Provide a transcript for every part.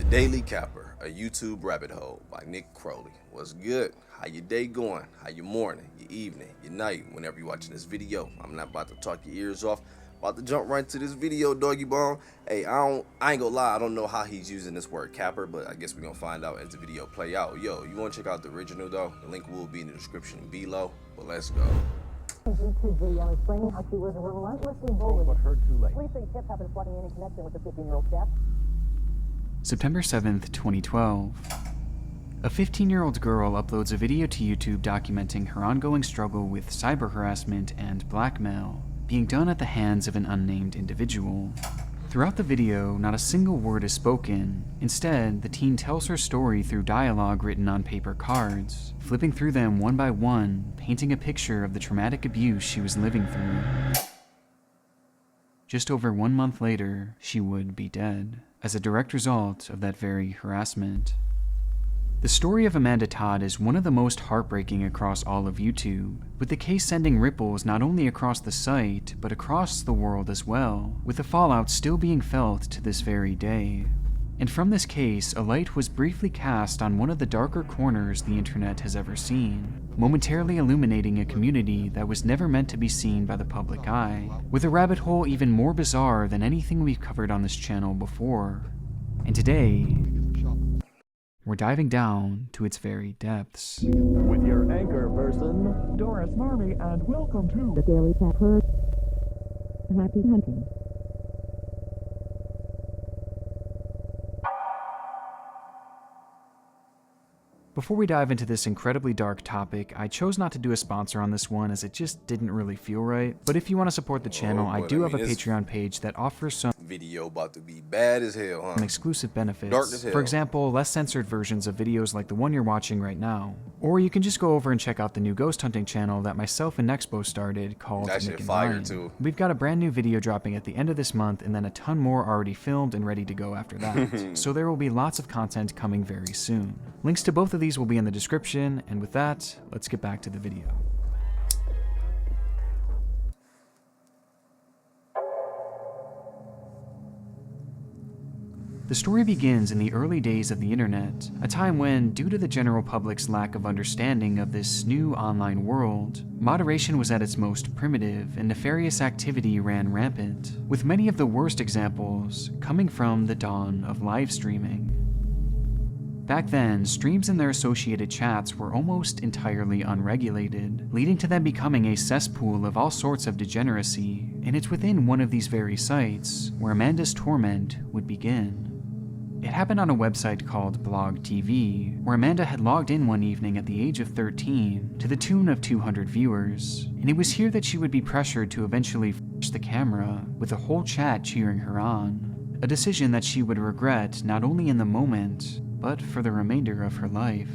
Daily Capper, a YouTube rabbit hole by Nick Crowley. What's good? How your day going? How your morning, your evening, your night, whenever you're watching this video. I'm not about to talk your ears off. About to jump right to this video, doggy bone. Hey, I ain't gonna lie, I don't know how he's using this word capper, but I guess we're gonna find out as the video play out. Yo, you wanna check out the original though? The link will be in the description below. But let's go. YouTube video explaining how she was relentlessly bullied. But heard too late. Police say tips have been flooding in connection with the 15-year-old chef. September 7th, 2012. A 15-year-old girl uploads a video to YouTube documenting her ongoing struggle with cyber harassment and blackmail being done at the hands of an unnamed individual. Throughout the video, not a single word is spoken. Instead, the teen tells her story through dialogue written on paper cards, flipping through them one by one, painting a picture of the traumatic abuse she was living through. Just over 1 month later, she would be dead, as a direct result of that very harassment. The story of Amanda Todd is one of the most heartbreaking across all of YouTube, with the case sending ripples not only across the site, but across the world as well, with the fallout still being felt to this very day. And from this case, a light was briefly cast on one of the darker corners the internet has ever seen, momentarily illuminating a community that was never meant to be seen by the public eye, with a rabbit hole even more bizarre than anything we've covered on this channel before. And today, we're diving down to its very depths. With your anchor person, Doris Marmy, and welcome to The Daily Capper. Happy hunting. Before we dive into this incredibly dark topic, I chose not to do a sponsor on this one as it just didn't really feel right. But if you want to support the channel, I do have a Patreon page that offers some Video about to be bad as hell, huh? exclusive benefits. Dark as hell. For example, less censored versions of videos like the one you're watching right now. Or you can just go over and check out the new ghost hunting channel that myself and Nexpo started called That Nick shit and fire Ryan. too. We've got a brand new video dropping at the end of this month and then a ton more already filmed and ready to go after that. So there will be lots of content coming very soon. Links to both of these will be in the description, and with that, let's get back to the video. The story begins in the early days of the internet, a time when, due to the general public's lack of understanding of this new online world, moderation was at its most primitive and nefarious activity ran rampant, with many of the worst examples coming from the dawn of live streaming. Back then, streams and their associated chats were almost entirely unregulated, leading to them becoming a cesspool of all sorts of degeneracy, and it's within one of these very sites where Amanda's torment would begin. It happened on a website called Blog TV, where Amanda had logged in one evening at the age of 13 to the tune of 200 viewers, and it was here that she would be pressured to eventually flash the camera, with the whole chat cheering her on, a decision that she would regret not only in the moment, but for the remainder of her life.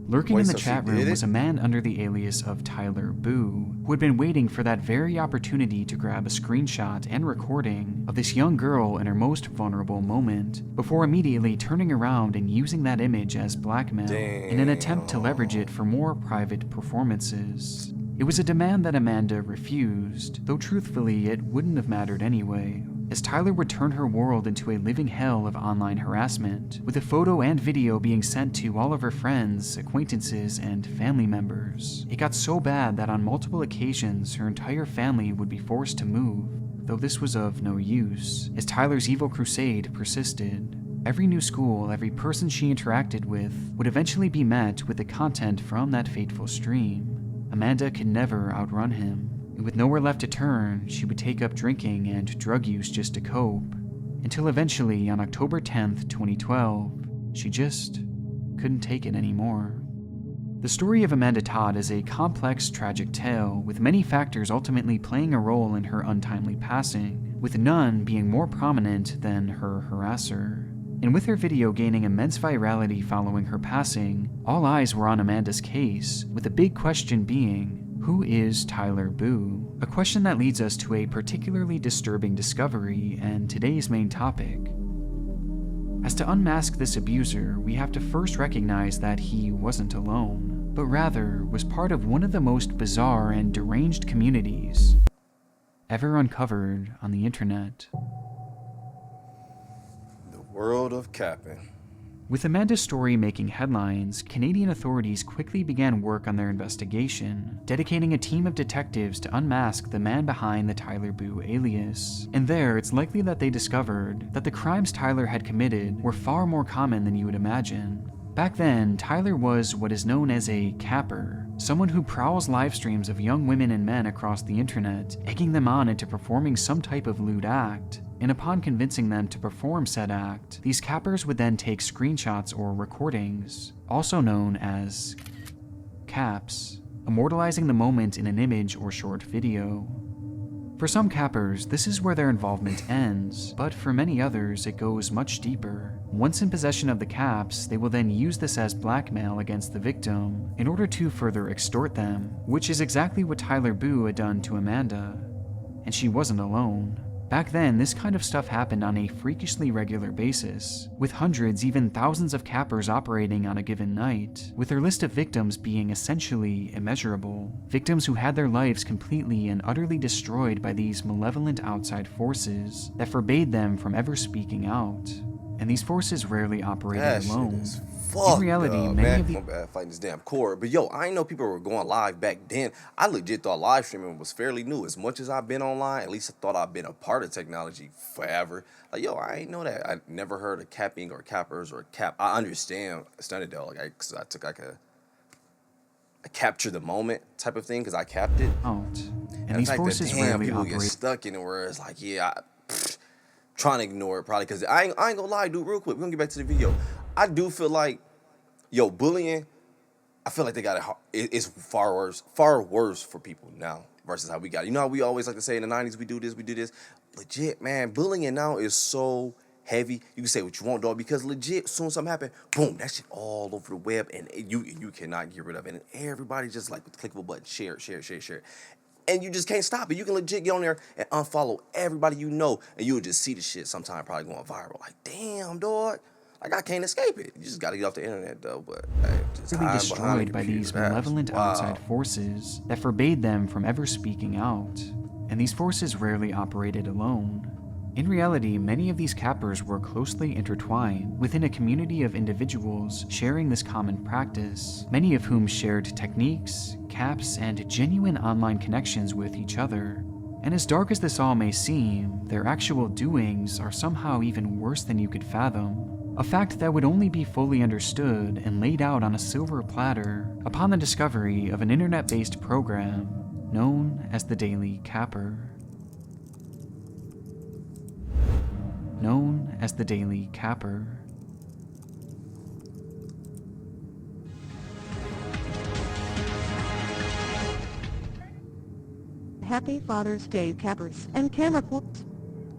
Lurking in the chat room was a man under the alias of Tyler Boo, who had been waiting for that very opportunity to grab a screenshot and recording of this young girl in her most vulnerable moment, before immediately turning around and using that image as blackmail in an attempt to leverage it for more private performances. It was a demand that Amanda refused, though truthfully it wouldn't have mattered anyway, as Tyler would turn her world into a living hell of online harassment, with a photo and video being sent to all of her friends, acquaintances, and family members. It got so bad that on multiple occasions her entire family would be forced to move, though this was of no use, as Tyler's evil crusade persisted. Every new school, every person she interacted with, would eventually be met with the content from that fateful stream. Amanda could never outrun him. And with nowhere left to turn, she would take up drinking and drug use just to cope, until eventually on October 10th, 2012, she just couldn't take it anymore. The story of Amanda Todd is a complex, tragic tale, with many factors ultimately playing a role in her untimely passing, with none being more prominent than her harasser. And with her video gaining immense virality following her passing, all eyes were on Amanda's case, with the big question being, who is Tyler Boo? A question that leads us to a particularly disturbing discovery and today's main topic. As to unmask this abuser, we have to first recognize that he wasn't alone, but rather was part of one of the most bizarre and deranged communities ever uncovered on the internet. The World of capping. With Amanda's story making headlines, Canadian authorities quickly began work on their investigation, dedicating a team of detectives to unmask the man behind the Tyler Boo alias. And there, it's likely that they discovered that the crimes Tyler had committed were far more common than you would imagine. Back then, Tyler was what is known as a capper, someone who prowls live streams of young women and men across the internet, egging them on into performing some type of lewd act. And upon convincing them to perform said act, these cappers would then take screenshots or recordings, also known as caps, immortalizing the moment in an image or short video. For some cappers, this is where their involvement ends, but for many others, it goes much deeper. Once in possession of the caps, they will then use this as blackmail against the victim in order to further extort them, which is exactly what Tyler Boo had done to Amanda. And she wasn't alone. Back then, this kind of stuff happened on a freakishly regular basis, with hundreds, even thousands of cappers operating on a given night, with their list of victims being essentially immeasurable. Victims who had their lives completely and utterly destroyed by these malevolent outside forces that forbade them from ever speaking out. And these forces rarely operated alone. In reality, many of the... My bad, fighting this damn cord. But yo, I ain't know people were going live back then. I legit thought live streaming was fairly new. As much as I've been online, at least I thought I've been a part of technology forever. Like, yo, I ain't know that. I never heard of capping or cappers or cap. I understand it though, cause I took like a capture the moment type of thing, cause I capped it. And these forces rarely people operate. get stuck in it where it's like, yeah, trying to ignore it probably, cause I ain't gonna lie, dude. Real quick, we're gonna get back to the video. I do feel like, yo, bullying, I feel like they got it. It's far worse for people now versus how we got it. You know how we always like to say in the 90s, we do this. Legit, man, bullying now is so heavy. You can say what you want, dog, because legit, as soon as something happen, boom, that shit all over the web, and you cannot get rid of it. And everybody just like with the click of a button, share. And you just can't stop it. You can legit get on there and unfollow everybody you know, and you'll just see the shit sometime probably going viral. Like, damn, dog. Like, I can't escape it. You just gotta get off the internet, though. But hey, just really destroyed by these malevolent outside forces that forbade them from ever speaking out. And these forces rarely operated alone. In reality, many of these cappers were closely intertwined within a community of individuals sharing this common practice, many of whom shared techniques, caps, and genuine online connections with each other. And as dark as this all may seem, their actual doings are somehow even worse than you could fathom. A fact that would only be fully understood and laid out on a silver platter upon the discovery of an internet-based program known as the Daily Capper. Known as the Daily Capper. Happy Father's Day, cappers and camera folks.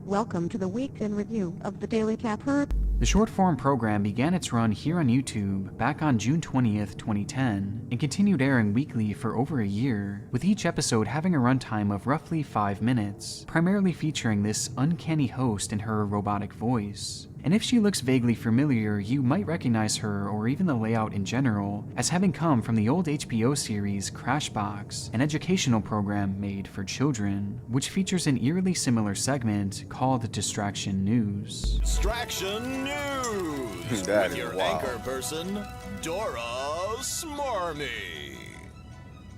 Welcome to the week in review of the Daily Capper. The short-form program began its run here on YouTube back on June 20th, 2010, and continued airing weekly for over a year, with each episode having a runtime of roughly 5 minutes, primarily featuring this uncanny host and her robotic voice. And if she looks vaguely familiar, you might recognize her or even the layout in general as having come from the old HBO series Crashbox, an educational program made for children, which features an eerily similar segment called Distraction News. Distraction News! That with is your wild. anchor person, Dora Smarmy.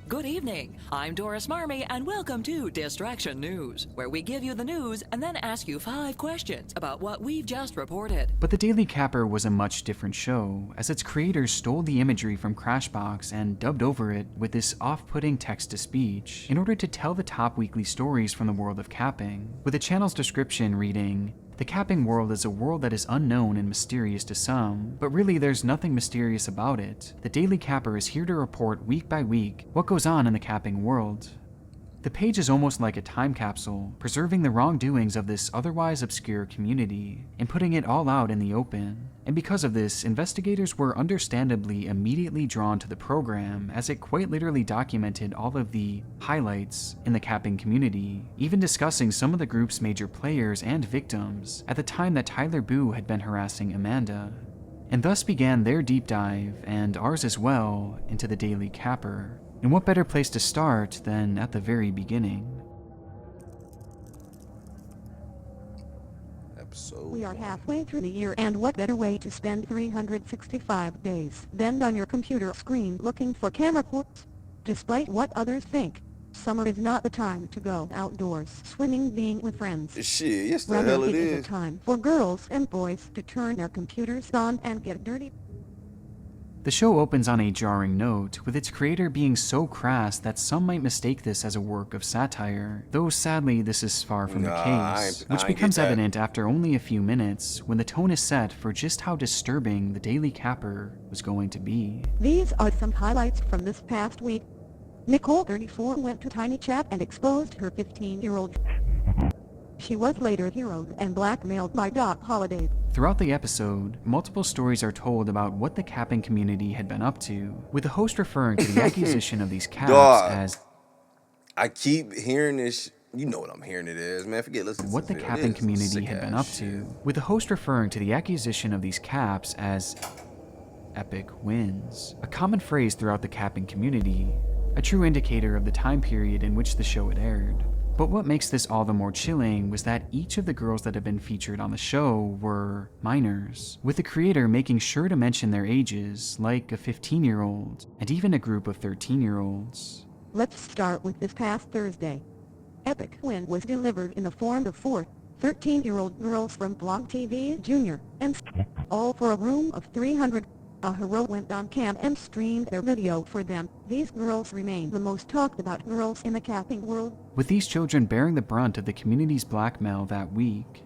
Good evening, I'm Doris Marmy, and welcome to Distraction News, where we give you the news and then ask you 5 questions about what we've just reported. But the Daily Capper was a much different show, as its creators stole the imagery from Crashbox and dubbed over it with this off-putting text-to-speech in order to tell the top weekly stories from the world of capping, with the channel's description reading, "The capping world is a world that is unknown and mysterious to some, but really there's nothing mysterious about it. The Daily Capper is here to report week by week what goes on in the capping world." The page is almost like a time capsule, preserving the wrongdoings of this otherwise obscure community, and putting it all out in the open. And because of this, investigators were understandably immediately drawn to the program, as it quite literally documented all of the highlights in the capping community, even discussing some of the group's major players and victims at the time that Tyler Boo had been harassing Amanda. And thus began their deep dive, and ours as well, into the Daily Capper. And what better place to start than at the very beginning? episode. We are halfway through the year, and what better way to spend 365 days than on your computer screen looking for camera ports? Despite what others think, summer is not the time to go outdoors swimming, being with friends. Shit, yes the Rather, hell it it is a is. time for girls and boys to turn their computers on and get dirty. The show opens on a jarring note, with its creator being so crass that some might mistake this as a work of satire, though sadly this is far from the case, which becomes evident after only a few minutes, when the tone is set for just how disturbing the Daily Capper was going to be. These are some highlights from this past week. Nicole, 34, went to Tiny Chat and exposed her 15-year-old. She was later heroed and blackmailed by Doc Holliday. Throughout the episode, multiple stories are told about what the capping community had been up to, with the host referring to the accusation of these caps as I keep hearing this. You know what I'm hearing it is, man. Forget listening what to the this. capping This is community had been up sick-ass to, shit. with the host referring to the accusation of these caps as epic wins, a common phrase throughout the capping community, a true indicator of the time period in which the show had aired. But what makes this all the more chilling was that each of the girls that have been featured on the show were minors, with the creator making sure to mention their ages, like a 15-year-old, and even a group of 13-year-olds. Let's start with this past Thursday. Epic Win was delivered in the form of 4 13-year-old girls from Blog TV Jr. and all for a room of 300. A hero went on cam and streamed their video for them. These girls remain the most talked about girls in the capping world, with these children bearing the brunt of the community's blackmail that week.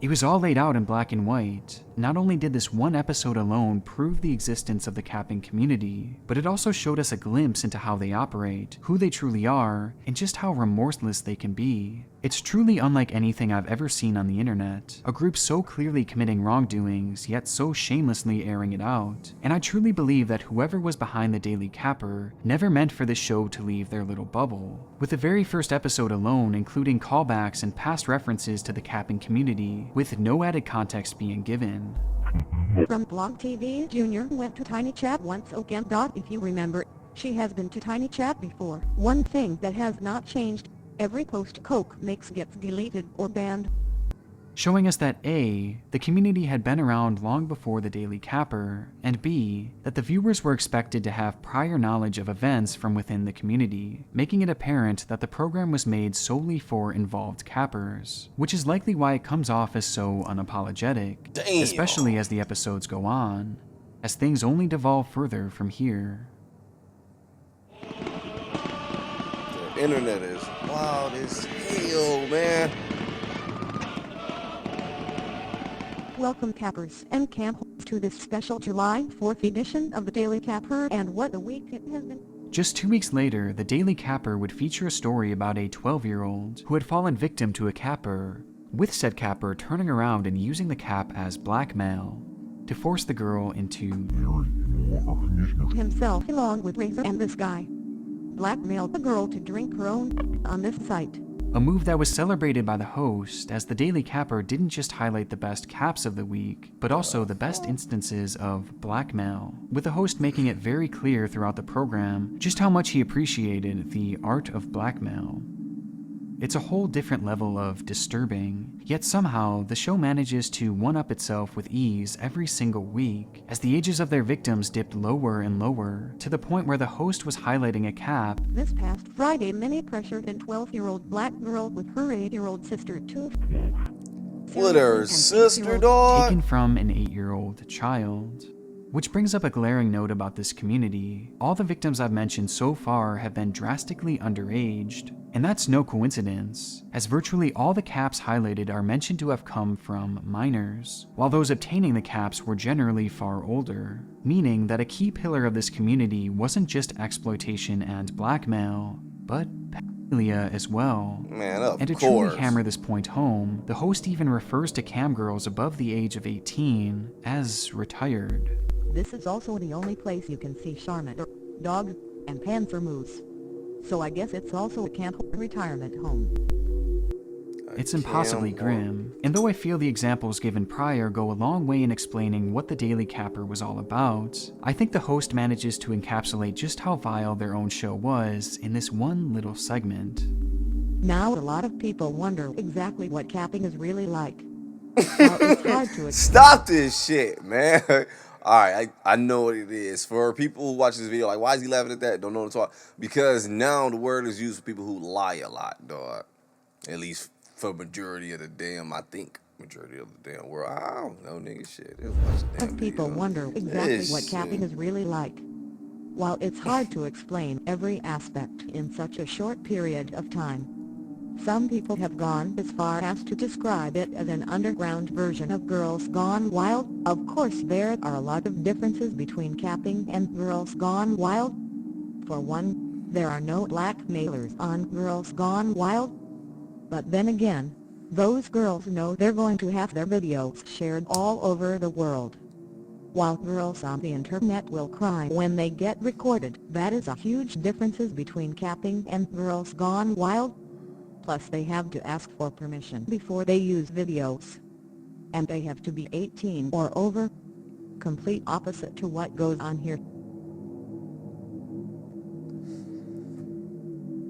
It was all laid out in black and white. Not only did this one episode alone prove the existence of the capping community, but it also showed us a glimpse into how they operate, who they truly are, and just how remorseless they can be. It's truly unlike anything I've ever seen on the internet, a group so clearly committing wrongdoings, yet so shamelessly airing it out. And I truly believe that whoever was behind the Daily Capper never meant for this show to leave their little bubble, with the very first episode alone including callbacks and past references to the capping community, with no added context being given. From Blog TV Jr. went to Tiny Chat once again. If you remember, she has been to Tiny Chat before. One thing that has not changed, every post Coke makes gets deleted or banned. Showing us that A, the community had been around long before the Daily Capper, and B, that the viewers were expected to have prior knowledge of events from within the community, making it apparent that the program was made solely for involved cappers, which is likely why it comes off as so unapologetic, especially as the episodes go on, as things only devolve further from here. The internet is wild as hell, man. Welcome cappers and campers to this special July 4th edition of the Daily Capper, and what a week it has been. Just 2 weeks later, the Daily Capper would feature a story about a 12-year-old who had fallen victim to a capper, with said capper turning around and using the cap as blackmail to force the girl into himself, along with Razor and this guy, blackmailed the girl to drink her own on this site. a move that was celebrated by the host, as the Daily Capper didn't just highlight the best caps of the week, but also the best instances of blackmail, with the host making it very clear throughout the program just how much he appreciated the art of blackmail. It's a whole different level of disturbing, yet somehow the show manages to one-up itself with ease every single week, as the ages of their victims dipped lower and lower, to the point where the host was highlighting a cap. This past Friday, Minnie pressured a 12-year-old black girl with her 8-year-old sister too. With her sister, dog? Taken from an 8-year-old child. Which brings up a glaring note about this community. All the victims I've mentioned so far have been drastically underaged, and that's no coincidence, as virtually all the caps highlighted are mentioned to have come from minors, while those obtaining the caps were generally far older, meaning that a key pillar of this community wasn't just exploitation and blackmail, but pedophilia as well. Man, of and to course. truly hammer this point home, the host even refers to cam girls above the age of 18 as retired. This is also the only place you can see Charmander, dogs, and panther moose. So I guess it's also a camp retirement home. It's impossibly grim, and though I feel the examples given prior go a long way in explaining what the Daily Capper was all about, I think the host manages to encapsulate just how vile their own show was in this one little segment. Now a lot of people wonder exactly what capping is really like. While it's hard to explain, Stop this shit, man. All right, I know what it is. For people who watch this video, like, why is he laughing at that? Don't know what to talk. Because now the word is used for people who lie a lot, dog. At least for majority of the damn, I think, majority of the damn world. I don't know, nigga, shit. Just watch the damn as people video. wonder exactly This what capping shit. is really like. While it's hard to explain every aspect in such a short period of time, some people have gone as far as to describe it as an underground version of Girls Gone Wild. Of course, there are a lot of differences between capping and Girls Gone Wild. For one, there are no blackmailers on Girls Gone Wild. But then again, those girls know they're going to have their videos shared all over the world. While girls on the internet will cry when they get recorded, that is a huge difference between capping and Girls Gone Wild. Plus they have to ask for permission before they use videos. And they have to be 18 or over. Complete opposite to what goes on here.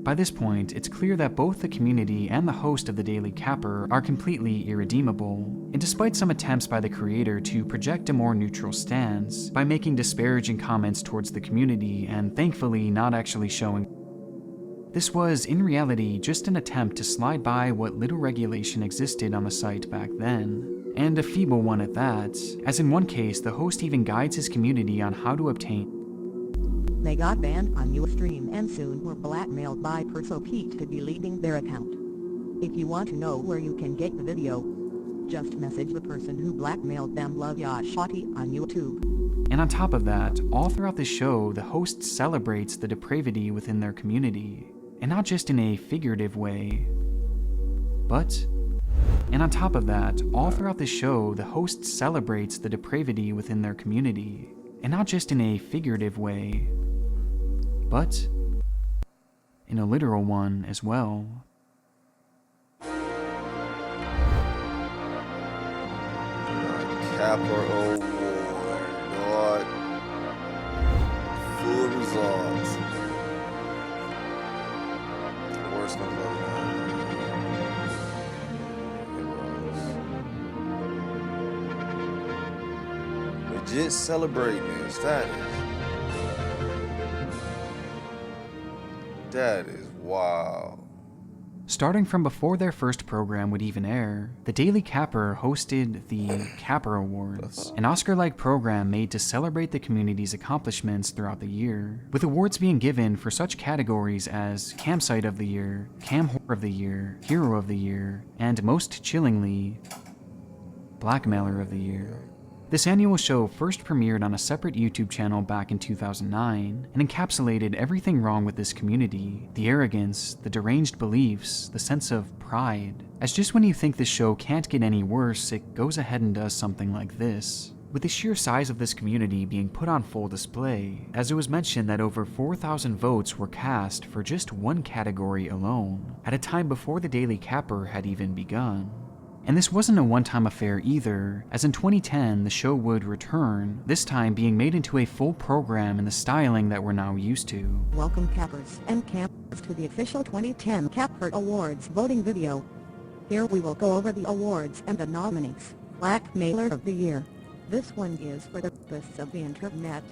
By this point, it's clear that both the community and the host of the Daily Capper are completely irredeemable, and despite some attempts by the creator to project a more neutral stance by making disparaging comments towards the community and thankfully not actually showing, this was in reality just an attempt to slide by what little regulation existed on the site back then, and a feeble one at that, as in one case the host even guides his community on how to obtain. They got banned on Ustream and soon were blackmailed by Perso Pete to deleting their account. If you want to know where you can get the video, just message the person who blackmailed them. Love Ya Shotty on YouTube. And on top of that, all throughout the show, the host celebrates the depravity within their community, and not just in a figurative way, but... And on top of that, all throughout the show, the host celebrates the depravity within their community, and not just in a figurative way, but in a literal one as well. Capper Award, dog. Full results. Worst one of the legit celebrating their status. That is wow. Starting from before their first program would even air, the Daily Capper hosted the Capper Awards, an Oscar-like program made to celebrate the community's accomplishments throughout the year, with awards being given for such categories as Campsite of the Year, Cam Whore of the Year, Hero of the Year, and most chillingly, Blackmailer of the Year. This annual show first premiered on a separate YouTube channel back in 2009 and encapsulated everything wrong with this community, the arrogance, the deranged beliefs, the sense of pride. As just when you think this show can't get any worse, it goes ahead and does something like this. With the sheer size of this community being put on full display, as it was mentioned that over 4,000 votes were cast for just one category alone, at a time before the Daily Capper had even begun. And this wasn't a one-time affair either, as in 2010 the show would return, this time being made into a full program in the styling that we're now used to. Welcome cappers and campers to the official 2010 Capper Awards voting video. Here we will go over the awards and the nominees. Blackmailer of the Year. This one is for the purpose of the internet.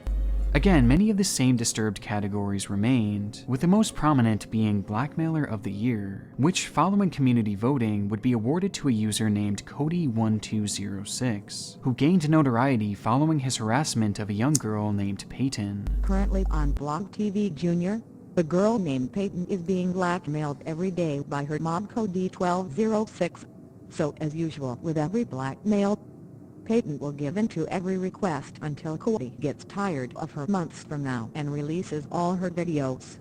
Again, many of the same disturbed categories remained, with the most prominent being Blackmailer of the Year, which following community voting would be awarded to a user named Cody1206, who gained notoriety following his harassment of a young girl named Peyton. Currently on Blog TV Jr., the girl named Peyton is being blackmailed every day by her mom Cody1206. So as usual with every blackmail, Peyton will give in to every request until Cody gets tired of her months from now and releases all her videos.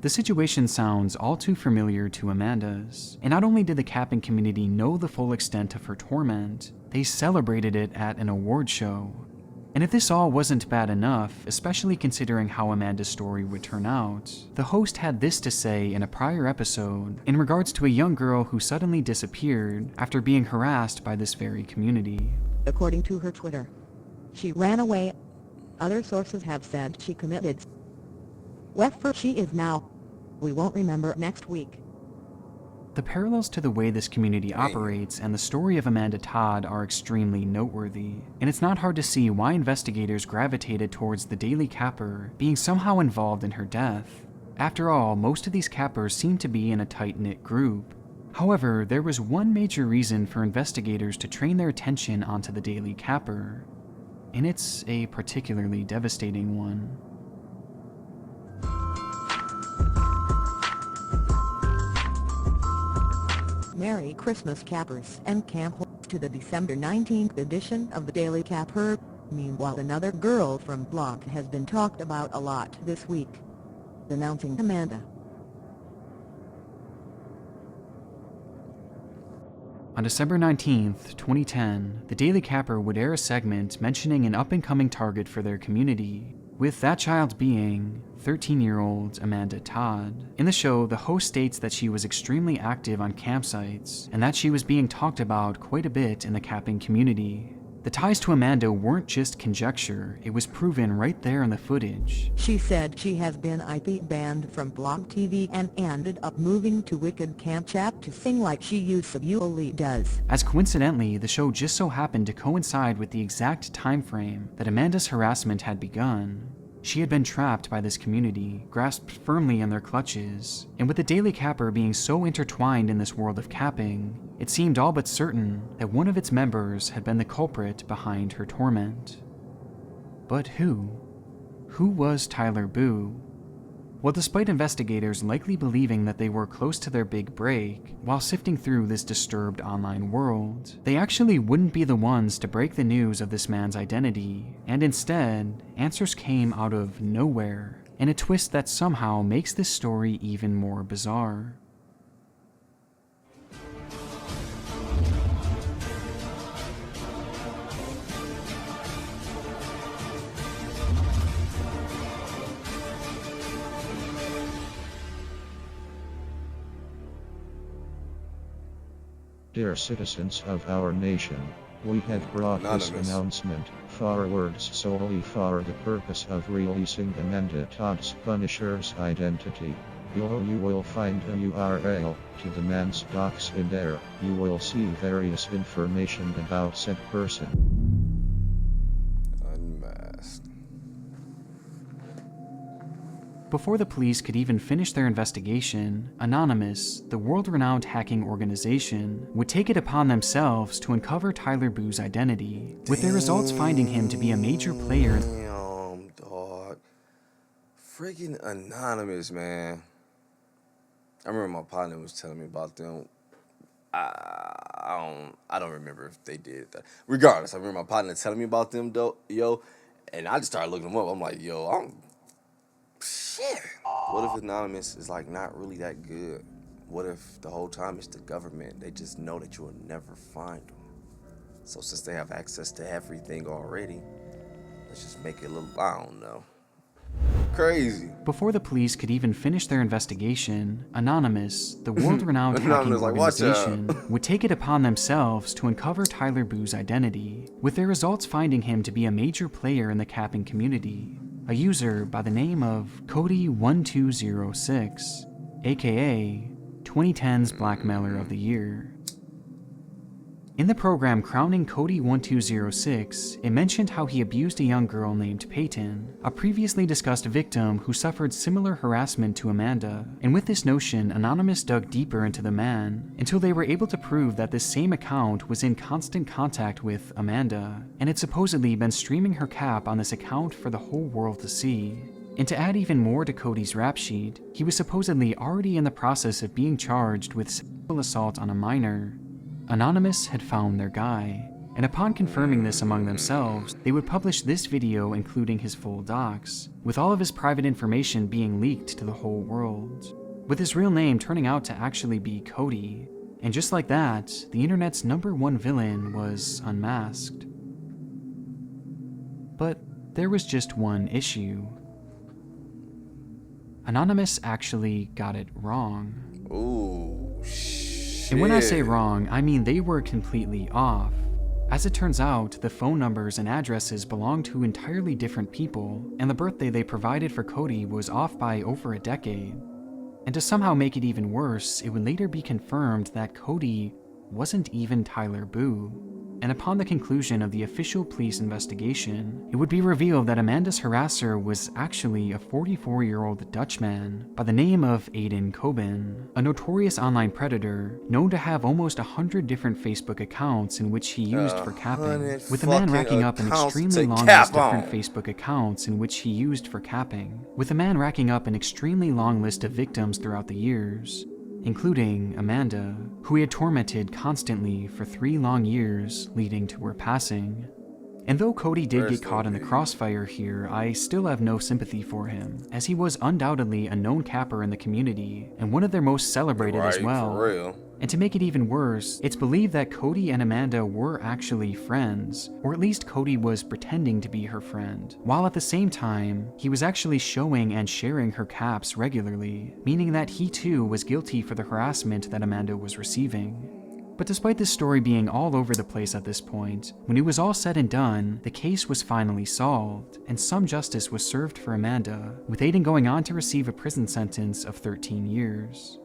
The situation sounds all too familiar to Amanda's, and not only did the capping community know the full extent of her torment, they celebrated it at an award show. And if this all wasn't bad enough, especially considering how Amanda's story would turn out, the host had this to say in a prior episode in regards to a young girl who suddenly disappeared after being harassed by this very community. According to her Twitter, she ran away. Other sources have said she committed. Wherever she is now, we won't remember next week. The parallels to the way this community operates and the story of Amanda Todd are extremely noteworthy, and it's not hard to see why investigators gravitated towards the Daily Capper being somehow involved in her death. After all, most of these cappers seem to be in a tight-knit group. However, there was one major reason for investigators to train their attention onto the Daily Capper, and it's a particularly devastating one. Merry Christmas, Cappers and Camp to the December 19th edition of the Daily Capper. Meanwhile, another girl from blog has been talked about a lot this week. Denouncing Amanda. On December 19th, 2010, the Daily Capper would air a segment mentioning an up-and-coming target for their community, with that child being 13-year-old Amanda Todd. In the show, the host states that she was extremely active on campsites, and that she was being talked about quite a bit in the camping community. The ties to Amanda weren't just conjecture, it was proven right there in the footage. She said she has been IP banned from Blog TV and ended up moving to Wicked Camp Chat to sing like she usually does. As coincidentally, the show just so happened to coincide with the exact time frame that Amanda's harassment had begun. She had been trapped by this community, grasped firmly in their clutches, and with the Daily Capper being so intertwined in this world of capping, it seemed all but certain that one of its members had been the culprit behind her torment. But who? Who was Tyler Boo? Well, despite investigators likely believing that they were close to their big break while sifting through this disturbed online world, they actually wouldn't be the ones to break the news of this man's identity, and instead, answers came out of nowhere, in a twist that somehow makes this story even more bizarre. Dear citizens of our nation, we have brought this announcement forwards solely for the purpose of releasing Amanda Todd's Punisher's identity. Below you will find a URL to the man's docs. In there, you will see various information about said person. Unmasked. Before the police could even finish their investigation, Anonymous, the world-renowned hacking organization, would take it upon themselves to uncover Tyler Boo's identity, with their results finding him to be a major player. Damn, dog. Freaking Anonymous, man. I remember my partner was telling me about them. I don't remember if they did that. Regardless, I remember my partner telling me about them, though, yo, and I just started looking them up. I'm like, yo, shit. What if Anonymous is like not really that good? What if the whole time it's the government? They just know that you will never find them. So since they have access to everything already, let's just make it a little, I don't know. Crazy. Before the police could even finish their investigation, Anonymous, the world-renowned hacking organization, would take it upon themselves to uncover Tyler Boo's identity, with their results finding him to be a major player in the capping community. A user by the name of Cody1206, aka 2010's Blackmailer of the Year. In the program crowning Cody1206, it mentioned how he abused a young girl named Peyton, a previously discussed victim who suffered similar harassment to Amanda, and with this notion, Anonymous dug deeper into the man, until they were able to prove that this same account was in constant contact with Amanda, and had supposedly been streaming her cap on this account for the whole world to see. And to add even more to Cody's rap sheet, he was supposedly already in the process of being charged with sexual assault on a minor. Anonymous had found their guy, and upon confirming this among themselves, they would publish this video including his full docs, with all of his private information being leaked to the whole world, with his real name turning out to actually be Cody. And just like that, the internet's #1 villain was unmasked. But there was just one issue. Anonymous actually got it wrong. Ooh, shit. And when I say wrong, I mean they were completely off. As it turns out, the phone numbers and addresses belonged to entirely different people, and the birthday they provided for Cody was off by over a decade. And to somehow make it even worse, it would later be confirmed that Cody wasn't even Tyler Boo. And upon the conclusion of the official police investigation, it would be revealed that Amanda's harasser was actually a 44-year-old Dutchman by the name of Aiden Coben, a notorious online predator known to have almost 100 different Facebook accounts in which he used for capping, with the man racking up an extremely long list of different Facebook accounts in which he used for capping, with the man racking up an extremely long list of victims throughout the years, including Amanda, who he had tormented constantly for 3 long years leading to her passing. And though Cody did get caught in the crossfire here, I still have no sympathy for him, as he was undoubtedly a known capper in the community, and one of their most celebrated as well. For real. And to make it even worse, it's believed that Cody and Amanda were actually friends, or at least Cody was pretending to be her friend, while at the same time, he was actually showing and sharing her caps regularly, meaning that he too was guilty for the harassment that Amanda was receiving. But despite this story being all over the place at this point, when it was all said and done, the case was finally solved, and some justice was served for Amanda, with Aiden going on to receive a prison sentence of 13 years.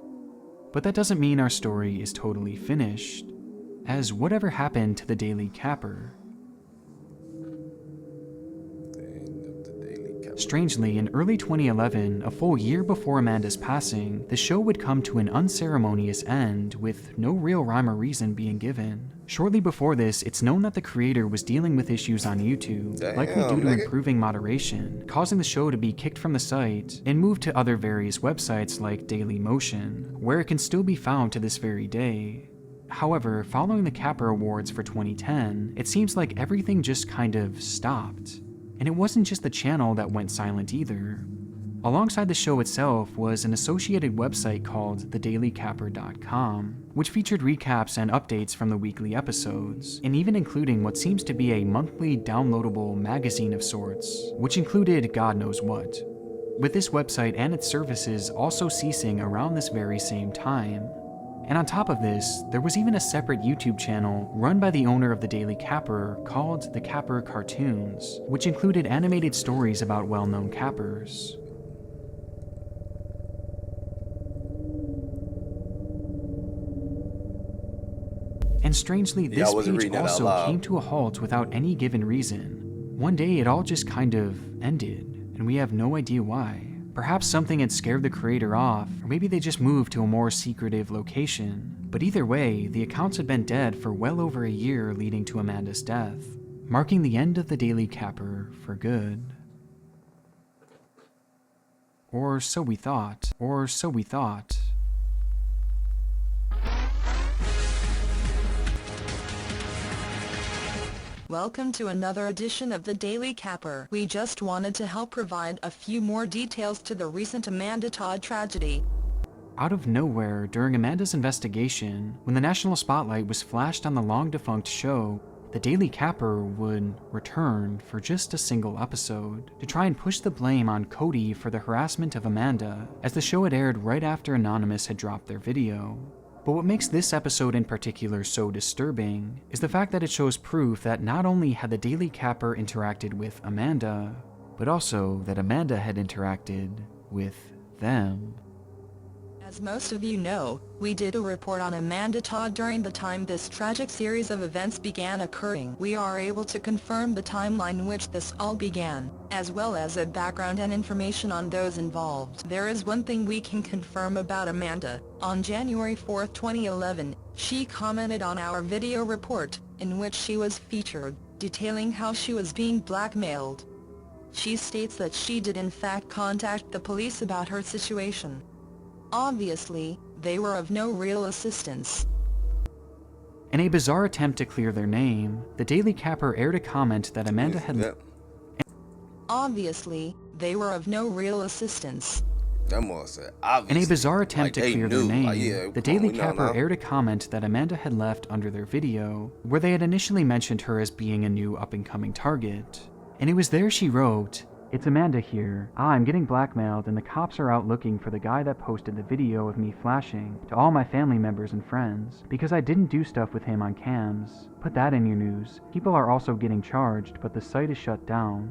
But that doesn't mean our story is totally finished, as whatever happened to the Daily Capper? Strangely, in early 2011, a full year before Amanda's passing, the show would come to an unceremonious end, with no real rhyme or reason being given. Shortly before this, it's known that the creator was dealing with issues on YouTube, likely due to improving moderation, causing the show to be kicked from the site and moved to other various websites like Daily Motion, where it can still be found to this very day. However, following the Capper Awards for 2010, it seems like everything just kind of stopped. And it wasn't just the channel that went silent either. Alongside the show itself was an associated website called thedailycapper.com, which featured recaps and updates from the weekly episodes, and even including what seems to be a monthly downloadable magazine of sorts, which included God knows what. With this website and its services also ceasing around this very same time. And on top of this, there was even a separate YouTube channel run by the owner of the Daily Capper called The Capper Cartoons, which included animated stories about well-known cappers. And strangely, this page also came to a halt without any given reason. One day it all just kind of ended, and we have no idea why. Perhaps something had scared the creator off, or maybe they just moved to a more secretive location. But either way, the accounts had been dead for well over a year leading to Amanda's death, marking the end of the Daily Capper for good. Or so we thought. Welcome to another edition of the Daily Capper. We just wanted to help provide a few more details to the recent Amanda Todd tragedy. Out of nowhere, during Amanda's investigation, when the national spotlight was flashed on the long-defunct show, the Daily Capper would return for just a single episode to try and push the blame on Cody for the harassment of Amanda, as the show had aired right after Anonymous had dropped their video. But what makes this episode in particular so disturbing is the fact that it shows proof that not only had the Daily Capper interacted with Amanda, but also that Amanda had interacted with them. As most of you know, we did a report on Amanda Todd during the time this tragic series of events began occurring. We are able to confirm the timeline in which this all began, as well as a background and information on those involved. There is one thing we can confirm about Amanda. On January 4, 2011, she commented on our video report, in which she was featured, detailing how she was being blackmailed. She states that she did in fact contact the police about her situation. Obviously, they were of no real assistance. In a bizarre attempt to clear their name, the Daily Capper aired a comment that Amanda had... Obviously, they were of no real assistance. In a bizarre attempt to clear their name, the Daily Capper aired a comment that Amanda had left under their video, where they had initially mentioned her as being a new up-and-coming target. And it was there she wrote, "It's Amanda here. I'm getting blackmailed and the cops are out looking for the guy that posted the video of me flashing to all my family members and friends because I didn't do stuff with him on cams. Put that in your news. People are also getting charged, but the site is shut down."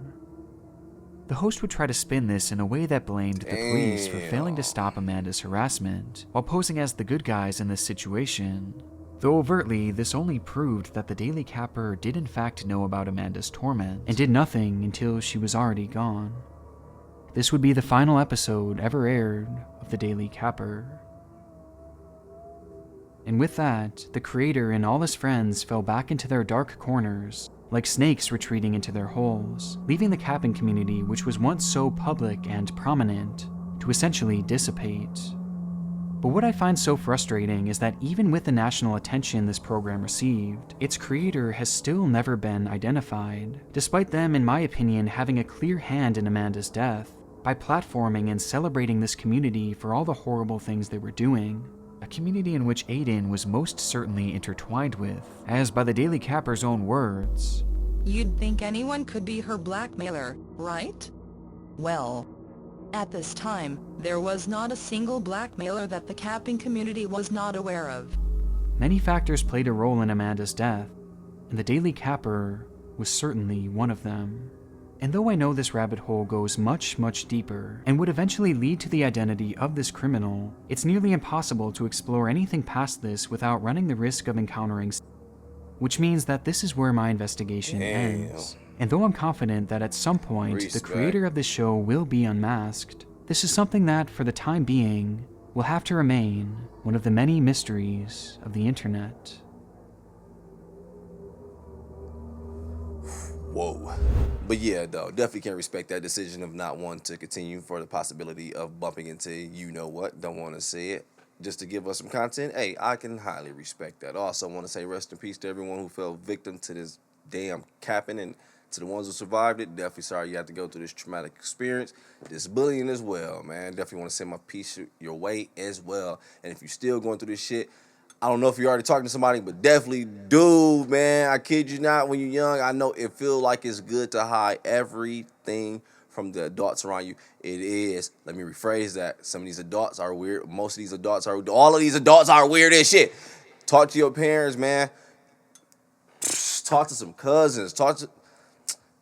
The host would try to spin this in a way that blamed the police for failing to stop Amanda's harassment, while posing as the good guys in this situation. Though overtly, this only proved that the Daily Capper did in fact know about Amanda's torment, and did nothing until she was already gone. This would be the final episode ever aired of the Daily Capper. And with that, the creator and all his friends fell back into their dark corners, like snakes retreating into their holes, leaving the capping community, which was once so public and prominent, to essentially dissipate. But what I find so frustrating is that even with the national attention this program received, its creator has still never been identified, despite them, in my opinion, having a clear hand in Amanda's death, by platforming and celebrating this community for all the horrible things they were doing. A community in which Aiden was most certainly intertwined with, as by the Daily Capper's own words, "You'd think anyone could be her blackmailer, right? Well, at this time, there was not a single blackmailer that the capping community was not aware of." Many factors played a role in Amanda's death, and the Daily Capper was certainly one of them. And though I know this rabbit hole goes much, much deeper, and would eventually lead to the identity of this criminal, it's nearly impossible to explore anything past this without running the risk of encountering, which means that this is where my investigation ends. And though I'm confident that at some point the creator of this show will be unmasked, this is something that, for the time being, will have to remain one of the many mysteries of the internet. Whoa. But yeah, though, definitely can't respect that decision of not wanting to continue for the possibility of bumping into you know what, don't want to see it, just to give us some content. Hey, I can highly respect that. Also want to say rest in peace to everyone who fell victim to this damn capping, and to the ones who survived it, definitely sorry you had to go through this traumatic experience, this bullying as well, man. Definitely want to send my peace your way as well. And if you're still going through this shit, I don't know if you're already talking to somebody, but definitely do, man. I kid you not, when you're young, I know it feels like it's good to hide everything from the adults around you. It is. Let me rephrase that. Some of these adults are weird. Most of these adults are, all of these adults are weird as shit. Talk to your parents, man. Talk to some cousins. Talk to,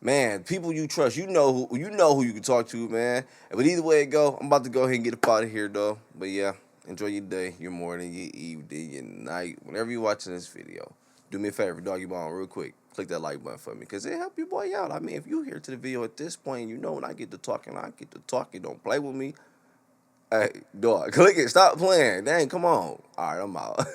man, people you trust. You know who you can talk to, man. But either way it go, I'm about to go ahead and get up out of here, though. But yeah. Enjoy your day, your morning, your evening, your night. Whenever you're watching this video, do me a favor, doggy bone, real quick. Click that like button for me, because it help your boy out. I mean, if you here to the video at this point, you know when I get to talking, don't play with me. Hey, dog, click it, stop playing. Dang, come on. All right, I'm out.